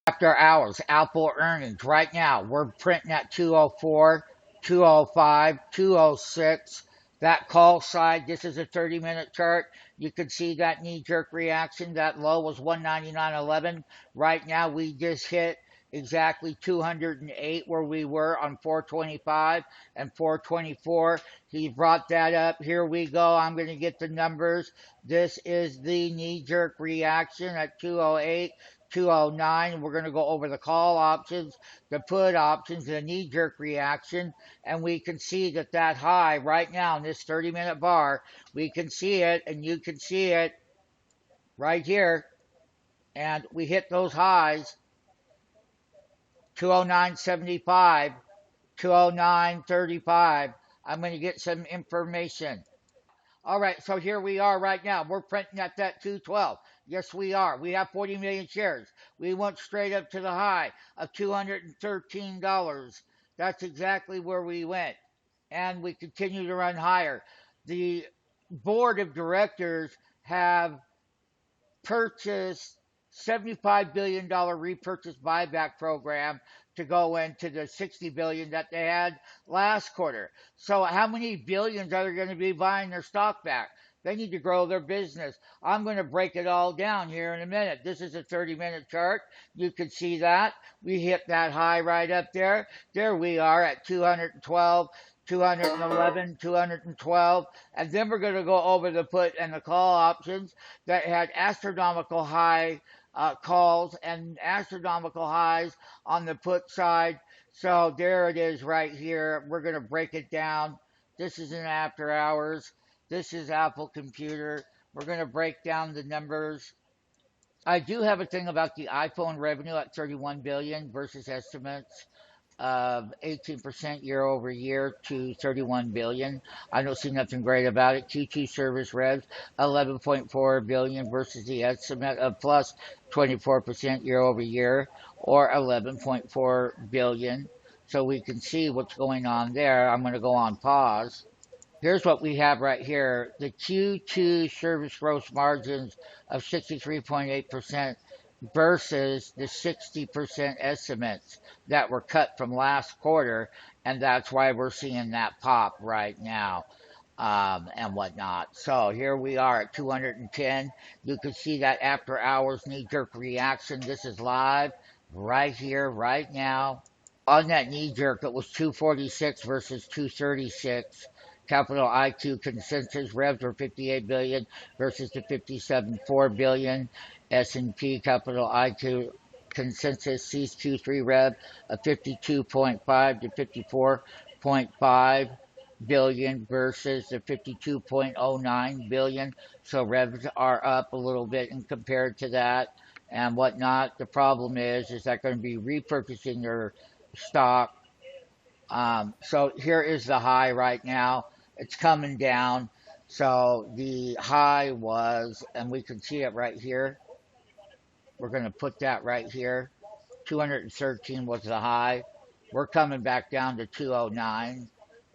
After hours, Apple earnings right now, we're printing at 204, 205, 206. That call side, this is a 30-minute chart. You can see that knee jerk reaction. That low was 199.11. Right now, we just hit exactly 208 where we were on 425 and 424. He brought that up. Here we go. I'm going to get the numbers. This is the knee jerk reaction at 208. 209. We're going to go over the call options, the put options, the knee jerk reaction, and we can see that that high right now in this 30-minute bar, we can see it, and you can see it right here. And we hit those highs 209.75, 209.35. I'm going to get some information. All right, so here we are right now. We're printing at that 212. Yes, we are. We have 40 million shares. We went straight up to the high of $213. That's exactly where we went. And we continue to run higher. The board of directors have purchased $75 billion repurchase buyback program to go into the 60 billion that they had last quarter. So how many billions are they going to be buying their stock back? They need to grow their business. I'm going to break it all down here in a minute. This is a 30-minute chart. You can see that. We hit that high right up there. There we are at 212, 211, 212. And then we're going to go over the put and the call options that had astronomical high calls and astronomical highs on the put side. So there it is right here. We're going to break it down. This is in after hours. This is Apple Computer. We're going to break down the numbers. I do have a thing about the iPhone revenue at 31 billion versus estimates of 18% year over year to 31 billion. I don't see nothing great about it. Q2 service revs 11.4 billion versus the estimate of plus 24% year over year or 11.4 billion. So we can see what's going on there. I'm going to go on pause. Here's what we have right here. The Q2 service gross margins of 63.8% versus the 60% estimates that were cut from last quarter. And that's why we're seeing that pop right now and whatnot. So here we are at 210. You can see that after hours knee jerk reaction. This is live right here, right now. On that knee jerk, it was 246 versus 236. Capital IQ consensus revs were 58 billion versus the 57.4 billion. S&P Capital IQ consensus sees Q3 rev of 52.5 to 54.5 billion versus the 52.09 billion. So revs are up a little bit in compared to that and whatnot. The problem is that going to be repurchasing their stock. So here is the high right now. It's coming down. So the high was, and we can see it right here. We're going to put that right here. 213 was the high. We're coming back down to 209,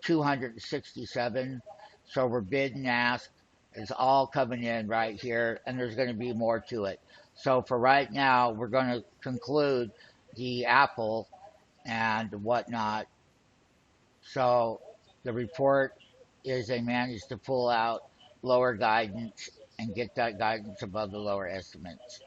267. So we're bid and ask. It's all coming in right here, and there's going to be more to it. So for right now, we're going to conclude the Apple and whatnot. So the report is they managed to pull out lower guidance and get that guidance above the lower estimates.